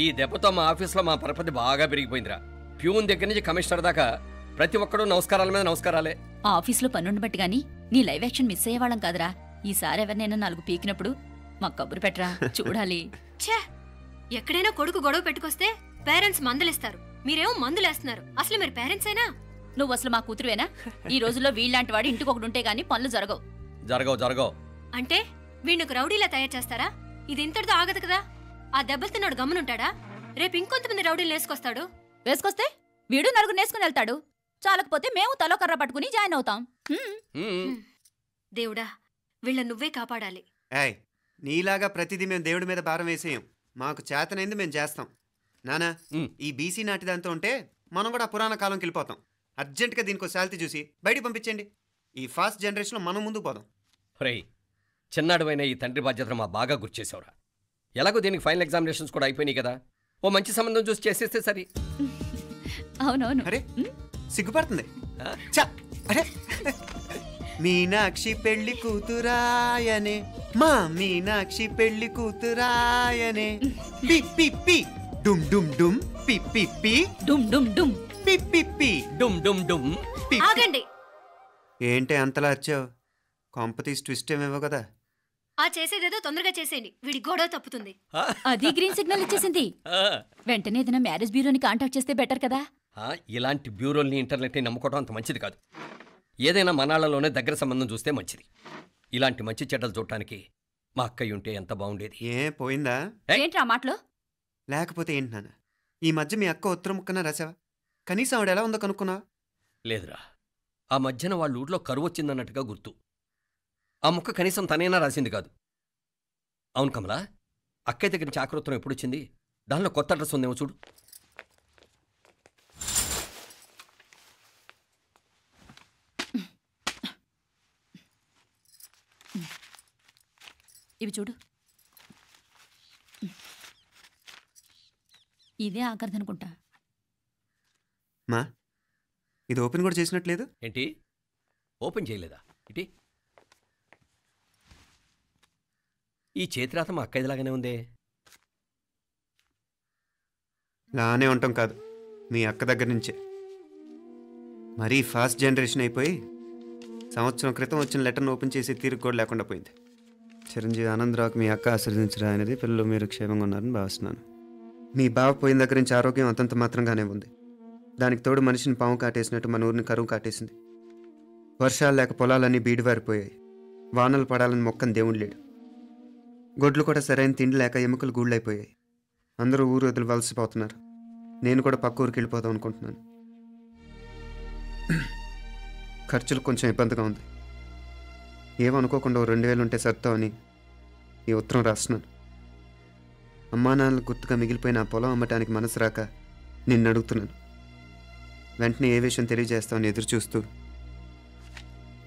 ఈ దెబ్బతో మా ఆఫీస్లో మా పరపతి బాగా పెరిగిపోయిందిరా. ప్యూన్ దగ్గర నుంచి కమిషనర్ దాకా ప్రతి ఒక్కడు నమస్కారాల మీద నమస్కారాలే. ఆఫీస్లో పనుండి బట్టి గాని నీ లైవ్ యాక్షన్ మిస్ అయ్యేవాళ్ళం కాదురా. ఈసారి ఎవరినైనా 4 పీకినప్పుడు మాకు కబురు పెట్టరా, చూడాలి. ఎక్కడైనా కొడుకు గొడవ పెట్టుకొస్తే పేరెంట్స్ మందులిస్తారు, మీరేమో మందులేస్తున్నారు. అసలు మీరు పేరెంట్సేనా? నువ్వు అసలు మా కూతురువేనా? ఈ రోజుల్లో వీళ్ళలాంటి వాడు ఇంటికి ఒకటి ఉంటే గానీ పనులు జరగవు. అంటే వీణ్ణకు రౌడీలా తయారు చేస్తారా? ఇది ఇంతటితో ఆగదు కదా. ఆ దెబ్బలు తిన్నాడు గమనుంటాడా? రేపు ఇంకొంతమంది రౌడీలు వేసుకొస్తే వీడు 4 నేసుకుని వెళ్తాడు. చాలకపోతే మేము తలో కర్ర పట్టుకుని జాయిన్ అవుతాం. దేవుడా, వీళ్ళ నువ్వే కాపాడాలి. నీలాగా ప్రతిదీ మేము దేవుడి మీద భారం వేసేయం. మాకు చేతనైంది మేము చేస్తాం. నానా, ఈ బీసీ నాటిదాంతో ఉంటే మనం కూడా పురాణ కాలంకి వెళ్ళిపోతాం. అర్జెంటుగా దీనికి శాలిటీ చూసి బయటికి పంపించండి. ఈ ఫాస్ట్ జనరేషన్లో మనం ముందుకు పోదాం. చిన్నాడువైన ఈ తండ్రి బాధ్యతను మా బాగా గుర్చేసావురా. ఎలాగో దీనికి ఫైనల్ ఎగ్జామినేషన్స్ కూడా అయిపోయినాయి కదా, ఓ మంచి సంబంధం చూసి చేసేస్తే సరి. అవునవును. అరే సిగ్గుపడుతుంది. అరే మీనాక్షి పెళ్లి కూతురాయనే, మా మీనాక్షి పెళ్లి కూతురాయనే. పి పి పి డుమ్ డుమ్ డుమ్ పి పి పి డుమ్ డుమ్ డుమ్ పి పి పి డుమ్ డుమ్ డుమ్. ఆగండి. ఏంటి అంతలా వచ్చావు? కాంపతీస్ ట్విస్ట్ ఏమేవో కదా. ఆ చేసేదేదో తొందరగా చేసేయండి, వీడి గొడవ తప్పుతుంది. అది గ్రీన్ సిగ్నల్ ఇచ్చేసింది. వెంటనే ఏదైనా మ్యారేజ్ బ్యూరోని కాంటాక్ట్ చేస్తే బెటర్ కదా. ఇలాంటి బ్యూరోల్ని ఇంటర్నెట్ని నమ్ముకోవడం అంత మంచిది కాదు. ఏదైనా మనాళ్ళలోనే దగ్గర సంబంధం చూస్తే మంచిది. ఇలాంటి మంచి చెడ్డలు చూడటానికి మా అక్కయ్య ఉంటే ఎంత బాగుండేది. పోయిందా ఏంట్రా మాటలో? లేకపోతే ఏంటి నాన్న, ఈ మధ్య మీ అక్క ఉత్తరం ముక్కన రాసావా? కనీసం ఆవిడ ఎలా ఉందో కనుక్కున్నా? లేదురా, ఆ మధ్యన వాళ్ళ ఊర్లో కరువు వచ్చిందన్నట్టుగా గుర్తు. ఆ ముక్క కనీసం తనైనా రాసింది కాదు. అవును కమలా, అక్కయ్య దగ్గర నుంచి ఆకృతం ఎప్పుడు వచ్చింది? దానిలో కొత్త అడ్రస్ ఉందేమో చూడు. ఇవి చూడు. ఇదే ఆఖరిదనుకుంటా. మా ఇది ఓపెన్ కూడా చేసినట్లేదు. ఏంటి ఓపెన్ చేయలేదా? ఇటీ ఈ చేతిరాత మా అక్కయ్యలాగానే ఉందే. లానే ఉంటాం కాదు, మీ అక్క దగ్గర నుంచే. మరీ ఫాస్ట్ జనరేషన్ అయిపోయి సంవత్సరం క్రితం వచ్చిన లెటర్ను ఓపెన్ చేసి తీరుకు కూడా లేకుండా పోయింది. చిరంజీవి ఆనందరావుకి మీ అక్క ఆశీర్వదించరా అనేది, పిల్లలు మీరు క్షేమంగా ఉన్నారని భావిస్తున్నాను. మీ బావ పోయిన దగ్గర నుంచి ఆరోగ్యం అంతంత మాత్రంగానే ఉంది. దానికి తోడు మనిషిని పాము కాటేసినట్టు మన ఊరిని కరువు కాటేసింది. వర్షాలు లేక పొలాలన్నీ బీడివారిపోయాయి. వానలు పడాలని మొక్కని దేవుడు లేడు. గొడ్లు కూడా సరైన తిండి లేక ఎముకలు గూళ్ళైపోయాయి. అందరూ ఊరు వదిలి వలసిపోతున్నారు. నేను కూడా పక్క ఊరికి వెళ్ళిపోదాం అనుకుంటున్నాను. ఖర్చులు కొంచెం ఇబ్బందిగా ఉంది. ఏమనుకోకుండా 2000 ఉంటే సర్దామని ఈ ఉత్తరం రాస్తున్నాను. అమ్మా నాన్నలకు గుర్తుగా మిగిలిపోయిన ఆ పొలం అమ్మటానికి మనసు రాక నిన్ను అడుగుతున్నాను. వెంటనే ఏ విషయం తెలియజేస్తామని ఎదురు చూస్తూ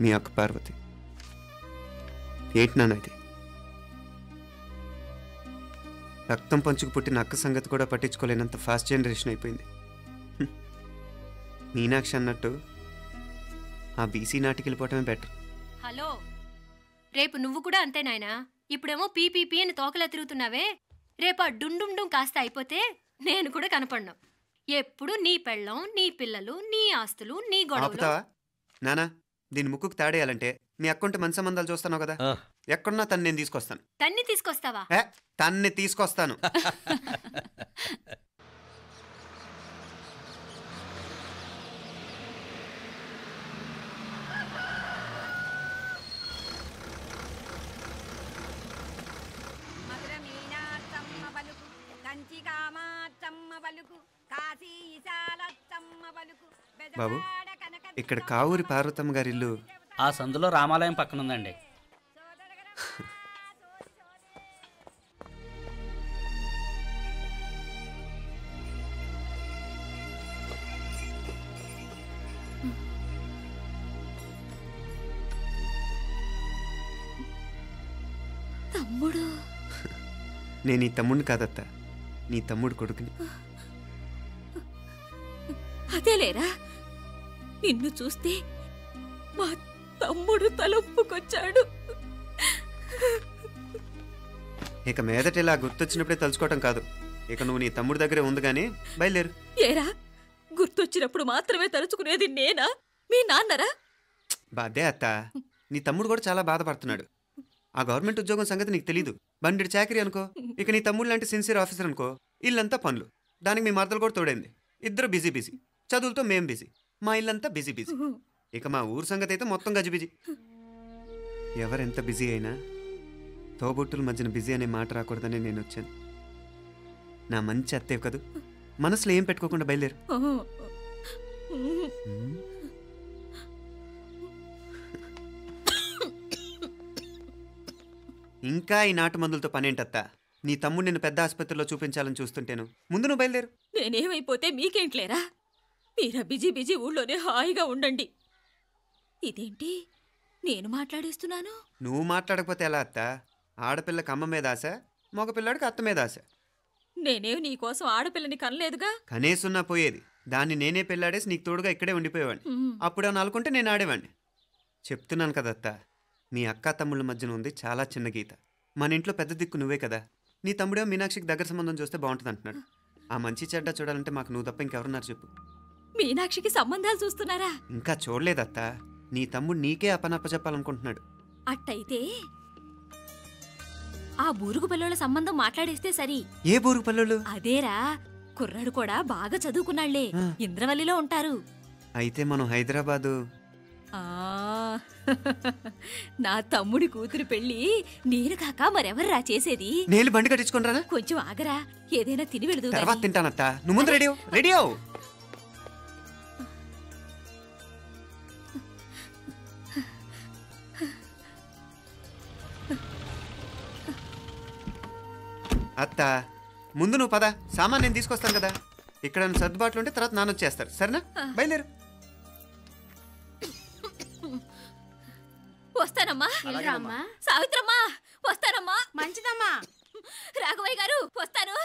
మీ అక్క పార్వతి. ఏంటి నాన్న ఇది? రక్తం పంచుకు పుట్టిన అక్క సంగతి కూడా పట్టించుకోలేనంత ఫాస్ట్ జనరేషన్ అయిపోయింది. మీనాక్షి అన్నట్టు ఆ బీసీ నాటికి వెళ్ళిపోవటమే బెటర్. హలో, రేపు నువ్వు కూడా అంతే నాయనా. ఇప్పుడేమో పీపీపీ అని తోకలా తిరుగుతున్నావే, రేపు ఆ డుండుండుం కాస్త అయిపోతే నేను కూడా కనపడ్ను. ఎప్పుడు నీ పెళ్ళం, నీ పిల్లలు, నీ ఆస్తులు, నీ గొడవలు. నానా, దీని ముక్కుకు తాడేయాలంటే మీ అక్కంటే మంచి సంబంధాలు చూస్తాను కదా. ఎక్కడున్నా తన్ని నేను తీసుకొస్తాను. తన్ని తీసుకొస్తావా? తన్ని తీసుకొస్తాను. బాబు, ఇక్కడ కావూరి పార్వతమ్మ గారి ఇల్లు ఆ సందులో రామాలయం పక్కనుందండి. తమ్ముడు? నేను ఈ తమ్ముడిని కాదత్తా, నీ తమ్ముడు కొడుకుని. అదేలేరా, నిన్ను చూస్తే మా తమ్ముడు తలొప్పుకొచ్చాడు. ఇక మీదట ఇలా గుర్తొచ్చినప్పుడే తలుచుకోవటం కాదు. ఇక నువ్వు నీ తమ్ముడి దగ్గరే ఉంది కానీ బయలుదేరు. ఏరా గుర్తొచ్చినప్పుడు మాత్రమే తలుచుకునేది నేనా మీ నాన్నరా? బాధే అత్త, నీ తమ్ముడు కూడా చాలా బాధపడుతున్నాడు. ఆ గవర్నమెంట్ ఉద్యోగం సంగతి నీకు తెలీదు. బండి చాకరీ అనుకో. ఇక నీ తమ్ముడు లాంటి సిన్సియర్ ఆఫీసర్ అనుకో. ఇల్లంతా పనులు, దానికి మీ మరదలు కూడా తోడైంది. ఇద్దరు బిజీ బిజీ. చదువులతో మేం బిజీ, మా ఇల్లంతా బిజీ బిజీ. ఇక మా ఊరు సంగతి అయితే మొత్తం గజిబిజీ. ఎవరెంత బిజీ అయినా తోబుట్టుల మధ్యన బిజీ అనే మాట రాకూడదని నేను వచ్చాను. నా మంచి అత్తే కదూ, మనసులో ఏం పెట్టుకోకుండా బయలుదేరు. ఇంకా ఈ నాటు మందులతో పనేంటత్తా? నీ తమ్ముడు నిన్ను పెద్ద ఆసుపత్రిలో చూపించాలని చూస్తుంటేను. ముందు నువ్వు బయలుదేరు. నేనేమైపోతే మీకేంట్లేరా? మీరా బిజీ బిజీ ఊళ్ళోనే హాయిగా ఉండండి. ఇదేంటి నేను మాట్లాడేస్తున్నాను? నువ్వు మాట్లాడకపోతే ఎలా అత్తా? ఆడపిల్లకి అమ్మ మీద ఆశ, మగపిల్లాడికి అత్త మీద ఆశ. నేనేం నీకోసం ఆడపిల్లని కనలేదుగా. కనేసున్నా పోయేది. దాన్ని నేనే పెళ్ళాడేసి నీకు తోడుగా ఇక్కడే ఉండిపోయేవాడిని. అప్పుడు అని అనుకుంటే నేను ఆడేవాడిని. చెప్తున్నాను కదత్తా, మీ అక్క తమ్ముళ్ళ మధ్యన ఉంది చాలా చిన్న గీత. మన ఇంట్లో పెద్ద దిక్కు నువ్వే కదా. నీ తమ్ముడే మీనాక్షికి దగ్గర సంబంధం చూస్తే బాగుంటుంది అంటున్నాడు. ఆ మంచి చెడ్డ చూడాలంటే మాకు నువ్వు తప్ప ఇంకెవరున్నారు చెప్పు? మీనాక్షికి సంబంధాలు చూస్తున్నారా? ఇంకా చూడలేదత్తా. నీ తమ్ముడు నీకే అపనప్ప చెప్పాలనుకుంటున్నాడు. అట్టయితే ఆ బూరుగు పిల్లల సంబంధం మాట్లాడేస్తే సరి. ఏ బూరుగు పల్లెలు? అదేరా, కుర్రాడు కూడా బాగా చదువుకున్నాళ్లే, ఇంద్రవల్లిలో ఉంటారు. అయితే మనం హైదరాబాదు. నా తమ్ముడి కూతురు పెళ్లి నేను కాక మరెవర్రా చేసేది? నేను బండి కట్టించుకుంటారా? కొంచెం ఆగరా, ఏదైనా తిని వెళదు. తర్వాత తింటానత్తా. నువ్వు ముందు రెడీ రెడీ అవు. అత్తా ముందు నువ్వు పద. సామాన్ నేను తీసుకొస్తాను కదా. ఇక్కడ సర్దుబాట్లు ఉంటే తర్వాత నాన్న వచ్చేస్తారు. సరేనా? బయలుదేరు. వస్తానమ్మా. వెళ్ళరామ్మా. సావిత్రమ్మా వస్తానమ్మా. మంచిదమ్మా. రాఘవయ్య గారు వస్తాను.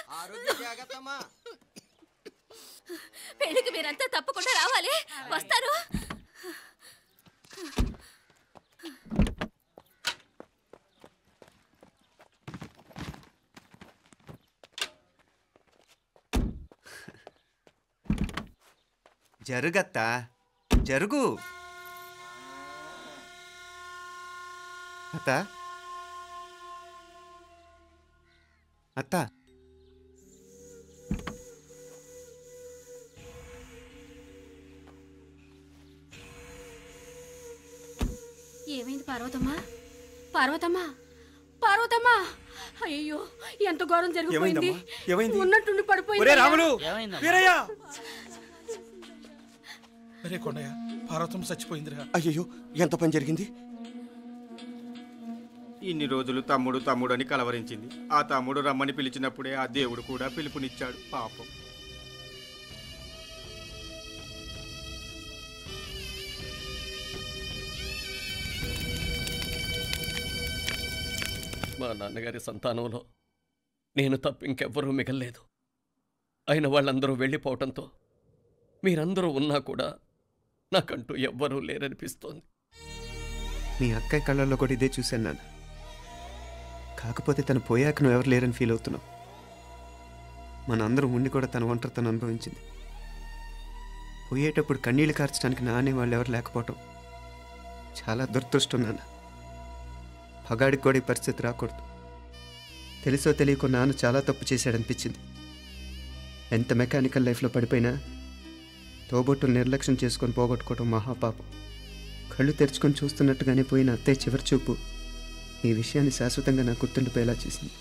పెళ్లికి మీరంతా తప్పకుండా రావాలి. వస్తాను. జరుగత్తా, జరుగు. అత్తా, అత్తా, ఏమైంది పార్వతమ్మా? పార్వతమ్మా, పార్వతమ్మా! అయ్యో, ఎంత ఘోరం జరిగిపోయింది. ఉన్నట్టుండి పడిపోయింది. రాములు, ఏమైందమ్మా? వీరయ్య! అరే కొండయ్య, పార్వతమ్మ చచ్చిపోయిందిరా. అయ్యో, ఎంత పని జరిగింది? ఇన్ని రోజులు తమ్ముడు తమ్ముడు అని కలవరించింది. ఆ తమ్ముడు రమ్మని పిలిచినప్పుడే ఆ దేవుడు కూడా పిలుపునిచ్చాడు. పాపం. మా నాన్నగారి సంతానంలో నేను తప్ప ఇంకెవ్వరూ మిగల్లేదు. అయిన వాళ్ళందరూ వెళ్ళిపోవటంతో మీరందరూ ఉన్నా కూడా నాకంటూ ఎవ్వరూ లేరనిపిస్తోంది. మీ అక్కయ్య కళ్ళల్లో కూడా ఇదే చూశాను నాన్న. కాకపోతే తను పోయాక నువ్వు ఎవరు లేరని ఫీల్ అవుతున్నావు. మన అందరం ఉండి కూడా తన ఒంటరి తను అనుభవించింది. పోయేటప్పుడు కన్నీళ్లు కార్చడానికి నానే వాళ్ళు ఎవరు లేకపోవటం చాలా దురదృష్టం నాన్న. పగాడికి కూడా ఈ పరిస్థితి రాకూడదు. తెలుసో తెలియకో నాన్న చాలా తప్పు చేశాడనిపించింది. ఎంత మెకానికల్ లైఫ్లో పడిపోయినా తోబొట్టును నిర్లక్ష్యం చేసుకొని పోగొట్టుకోవటం మహాపాపం. కళ్ళు తెరుచుకొని చూస్తున్నట్టుగానే పోయిన అత్తయ్య చివరి చూపు ఈ విషయాన్ని శాశ్వతంగా నా గుర్తుండిపోయేలా చేసింది.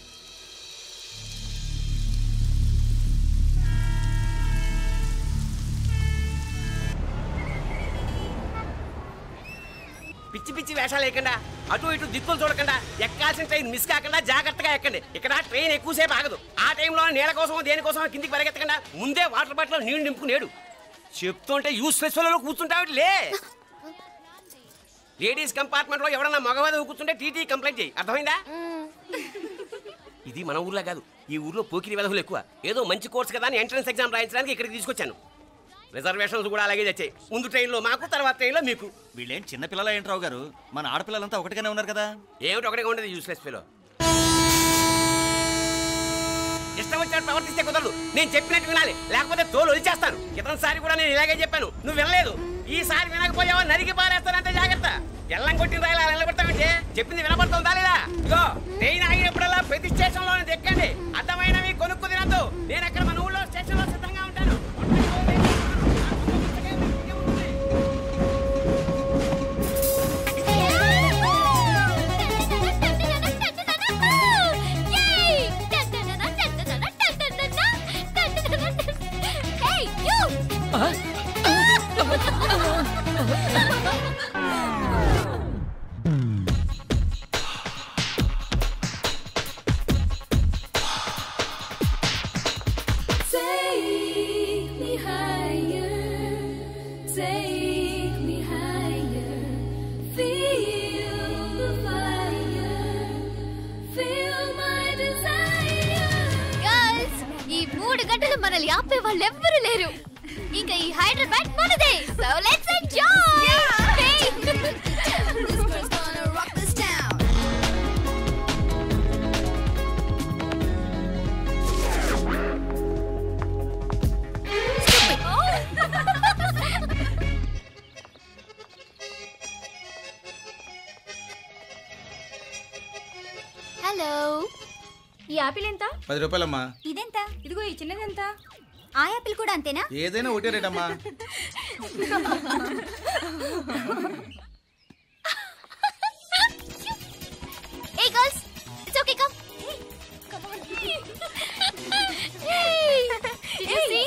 పిచ్చి పిచ్చి వేషాలు వేయకుండా, అటు ఇటు దిక్కులు చూడకుండా, ఎక్కాల్సిన ట్రైన్ మిస్ కాకుండా జాగ్రత్తగా ఎక్కండి. ఇక్కడ ట్రైన్ ఎక్కువసేపు ఆగదు. ఆ టైంలో నీళ్ళ కోసం దేనికోసం కిందికి పరిగెత్తకుండా ముందే వాటర్ బాటిల్ నీళ్లు నింపుకునేడు. చెప్తుంటే యూస్లెస్ లో కూర్చుంటావు. లే, లేడీస్ కంపార్ట్మెంట్ లో ఎవరన్నా మగవాది కూర్చుంటే టీటీ కంప్లైంట్ చేయి. అర్థమైందా? ఇది మన ఊర్లో కాదు. ఈ ఊర్లో పోకిరి వెధవులు ఎక్కువ. ఏదో మంచి కోర్స్ కదా అని ఎంట్రన్స్ ఎగ్జామ్ రాయించడానికి ఇక్కడికి తీసుకొచ్చాను. రిజర్వేషన్స్ కూడా అలాగే తెచ్చాయి. ముందు ట్రైన్లో మాకు, తర్వాత ట్రైన్లో మీకు. వీళ్ళేం చిన్నపిల్లల ఏంటి రావు గారు? మన ఆడపిల్లలంతా ఒకటిగానే ఉన్నారు కదా. ఏమిటి ఒకటిగా ఉండదు యూస్లెస్ ఫెలో. ఇష్టం వచ్చినట్టు ప్రవర్తిస్తే కుదరదు. నేను చెప్పినట్టు వినాలి, లేకపోతే తోలు వదిలేస్తాను. ఇతనిసారి కూడా నేను ఇలాగే చెప్పాను, నువ్వు వినలేదు. ఈసారి వినకపోయావా నరికి పారేస్తానంటే జాగ్రత్త. ఎల్లం కొట్టిన రాయిలా నిలబడతామంటే చెప్పింది వినపడుతుందా లేదా? ఇగో ట్రైన్ ఆగినప్పుడల్లా ప్రతి స్టేషన్ లో ఎక్కండి. అర్థమైనవి కొనుక్కు తినద్దు. నేను అక్కడ మన ఊళ్ళో స్టేషన్ లో సిద్ధంగా ఉంటాను. మనల్ని ఆపే వాళ్ళు ఎవ్వరూ లేరు. ఇంకా ఈ హైదరాబాద్ మనదే. So let's enjoy. హలో, ఈ యాపిల్ ఎంత? 10 రూపాయలమ్మా. ఇదెంత? ఇదిగో ఈ చిన్నది ఎంత? ఆ యాపిల్ కూడా అంతేనా? ఏదైనా ఒకటే రేట్ అమ్మా. Hey girls, it's okay, come. Come on. Hey, did you see?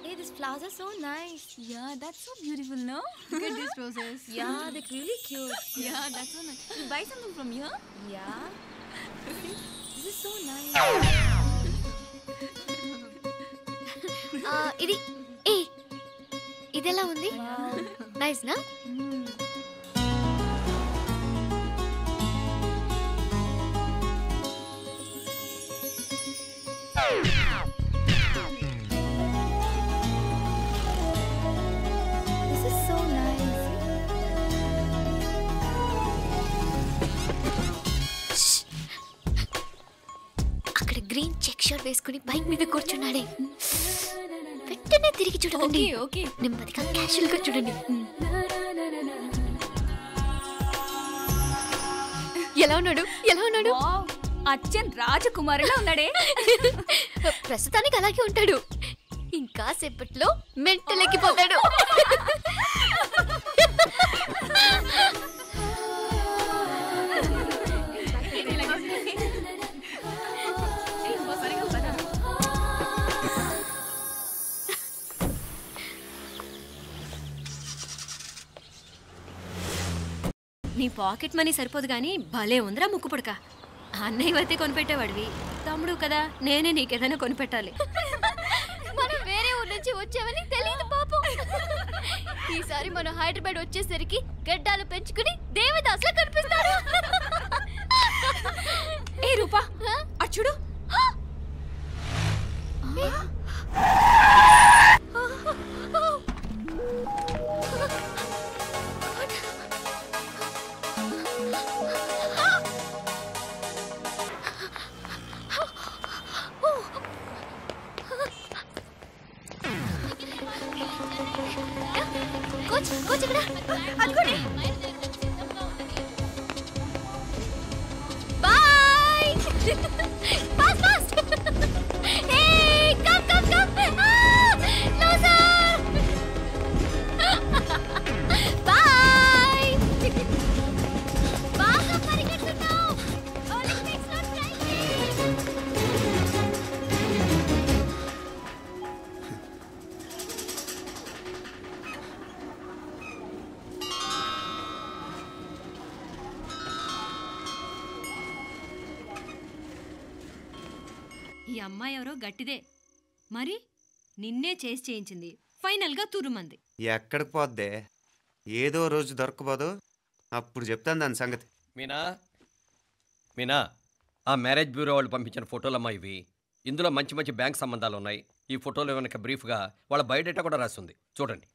Hey, these flowers are so nice. Yeah, that's so beautiful, no? Look at these roses. Yeah, they're really cute. Yeah, that's so nice. You buy something from here? Yeah. This is so nice. ఇది ఇదెలా ఉంది? Nice నా? This is so nice. అక్కడ green check shirt వేసుకుని bike మీద కూర్చున్నాడే. వెంటనే తిరిగి చూడండి. ఓకే నెమ్మదిగా క్యాషువల్ గా చూడండి. ఎలా ఉన్నాడు? ఎలా ఉన్నాడు? అచ్చన్ రాజకుమారిలా ఉన్నాడే. ప్రస్తుతానికి అలాగే ఉంటాడు. ఇంకా సేపట్లో మెంటల్ ఎక్కిపోతాడు. నీ పాకెట్ మనీ సరిపోదు కానీ భలే ఉందిరా ముక్కు పుడక. అన్నయ్య అయితే కొనిపెట్టేవాడివి, తమ్ముడు కదా నేనే నీకేదైనా కొనిపెట్టాలి. మనం వేరే ఊరు నుంచి వచ్చామని తెలియదు పాపం. ఈసారి మనం హైదరాబాద్ వచ్చేసరికి గడ్డాలు పెంచుకుని దేవదాసులా కనిపిస్తారు. ఏ రూపా అచ్చుడు. కోచ్ ఇక్కడ అదిగోండి. Boy. Fast fast. Hey come come come. Loser. Boy. బాగా పరిగెడుతున్నావు. ఒలింపిక్స్ లో ట్రై చేయి. ఈ అమ్మాయి ఎవరో గట్టిదే, మరి నిన్నే చేసి చేయించింది, ఫైనల్గా తురుమంది. ఎక్కడికి పోద్దే? ఏదో రోజు దొరకపోదు, అప్పుడు చెప్తాను దాని సంగతి. మీనా మీనా ఆ మ్యారేజ్ బ్యూరో వాళ్ళు పంపించిన ఫోటోలమ్మా ఇవి. ఇందులో మంచి మంచి బ్యాంక్ సంబంధాలు ఉన్నాయి. ఈ ఫోటోలో వెనక బ్రీఫ్గా వాళ్ళ బయోడేటా కూడా రాస్తుంది, చూడండి.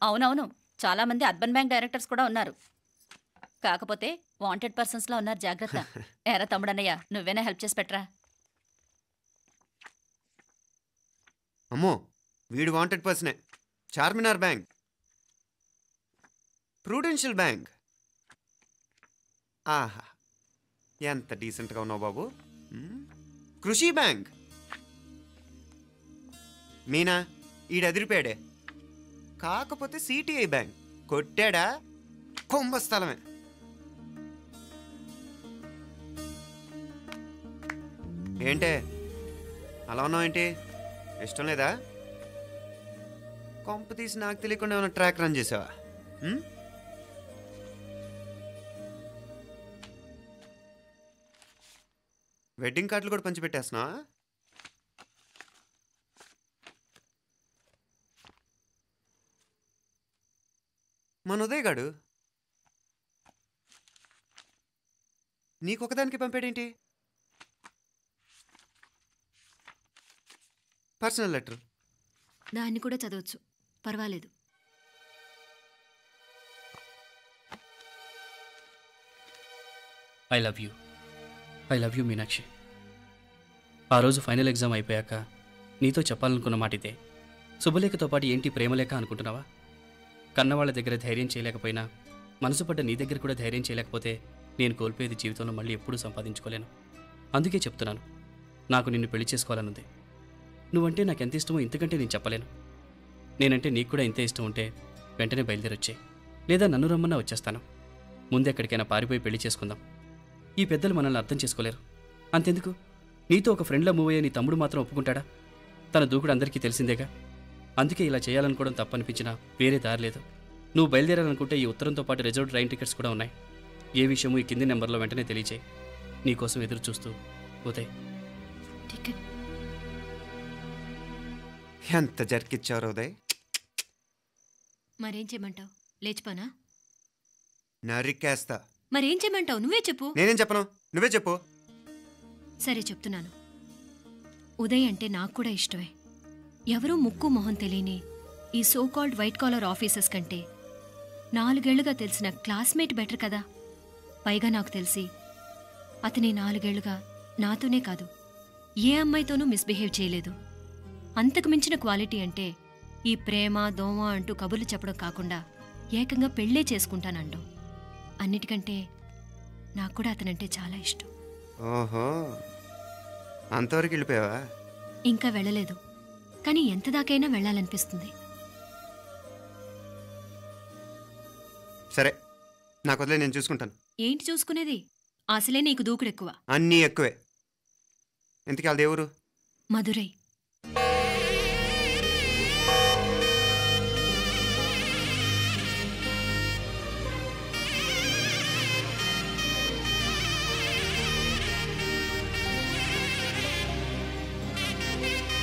అవునవును, చాలా మంది అర్బన్ బ్యాంక్ డైరెక్టర్స్ కూడా ఉన్నారు. కాకపోతే వాంటెడ్ పర్సన్స్ లో ఉన్నారు, జాగ్రత్త. ఎరా తమ్ముడన్నయ్య, నువ్వేనా హెల్ప్ చేసి పెట్టరా? అమ్మో, వీడు వాంటెడ్ పర్సనే. Charminar bank, prudential bank. ఆహా, ఎంత డీసెంట్గా ఉన్నావు బాబు. కృషి బ్యాంక్. మీనా, ఈడు ఎదిరిపాడే. కాకపోతే సిటిఐ బ్యాంక్ కొట్టాడా కుంభస్థలమే. ఏంటే అలా ఉన్నావు? ఏంటి ఇష్టం లేదా? కొంప తీసి నాకు తెలియకుండా ఏమైనా ట్రాక్ రన్ చేసావా? వెడ్డింగ్ కార్డులు కూడా పంచిపెట్టేస్తున్నావా? మన ఉదయ్ గాడు నీకొకదానికి పంపాడేంటి? Personal letter. దాన్ని కూడా చదవచ్చు, పర్వాలేదు. I love you Meenakshi. ఆ రోజు ఫైనల్ ఎగ్జామ్ అయిపోయాక నీతో చెప్పాలనుకున్న మాట ఇదే. శుభలేఖతో పాటు ఏంటి ప్రేమలేఖ అనుకుంటున్నావా? కన్నవాళ్ళ దగ్గర ధైర్యం చేయలేకపోయినా మనసు పడ్డ నీ దగ్గర కూడా ధైర్యం చేయలేకపోతే నేను కోల్పోయేది జీవితంలో మళ్ళీ ఎప్పుడూ సంపాదించుకోలేను. అందుకే చెప్తున్నాను, నాకు నిన్ను పెళ్లి చేసుకోవాలనుంది. నువ్వంటే నాకు ఎంత ఇష్టమో ఇంతకంటే నేను చెప్పలేను. నేనంటే నీకు కూడా ఇంతే ఇష్టం ఉంటే వెంటనే బయలుదేరొచ్చాయి, లేదా నన్ను రమ్మన్నా వచ్చేస్తాను. ముందు ఎక్కడికైనా పారిపోయి పెళ్లి చేసుకుందాం. ఈ పెద్దలు మనల్ని అర్థం చేసుకోలేరు. అంతెందుకు, నీతో ఒక ఫ్రెండ్లా మూవ్ అయ్యే నీ తమ్ముడు మాత్రం ఒప్పుకుంటాడా? తన దూకుడు అందరికీ తెలిసిందేగా. అందుకే ఇలా చేయాలనుకోవడం తప్పనిపించినా వేరే దారి లేదు. నువ్వు బయలుదేరాలనుకుంటే ఈ ఉత్తరంతో పాటు రిజర్వ్ ట్రైన్ టికెట్స్ కూడా ఉన్నాయి. ఏ విషయమూ ఈ కింది నెంబర్లో వెంటనే తెలియచేయి. నీకోసం ఎదురు చూస్తూ ఉదయ్. ఎంత జరికిచ్చారు ఉదయ్. మరేం చేయమంటావు? లేచిపోనా? నరికేస్తా. మరేం చేయమంటావు? నువ్వే చెప్పు. నేనేం చెప్పను, నువ్వే చెప్పు. సరే చెప్తున్నాను. ఉదయ్ అంటే నాకు కూడా ఇష్టమే. ఎవరూ ముక్కు మొహం తెలియని ఈ సోకాల్డ్ వైట్ కాలర్ ఆఫీసర్స్ కంటే 4 ఏళ్లుగా తెలిసిన క్లాస్మేట్ బెటర్ కదా. పైగా నాకు తెలిసి అతని 4 ఏళ్లుగా నాతోనే కాదు ఏ అమ్మాయితోనూ మిస్బిహేవ్ చేయలేదు. అంతకు మించిన క్వాలిటీ అంటే ఈ ప్రేమ దోమ అంటూ కబుర్లు చెప్పడం కాకుండా ఏకంగా పెళ్ళే చేసుకుంటానంటాం. అన్నిటికంటే నాకు కూడా అతనంటే చాలా ఇష్టం. ఓహో, అంతవరకు వెళ్ళిపోయావా? ఇంకా వెళ్ళలేదు, కానీ ఎంత దాకైనా వెళ్ళాలనిపిస్తుంది. సరే, నాకు వదిలే, నేను చూసుకుంటాను. ఏంటి చూసుకునేది? అసలే నీకు దూకుడెక్కువ. అన్నీ ఎక్కువే. ఇంతకీ వాళ్ళ దేవురు? మధురై.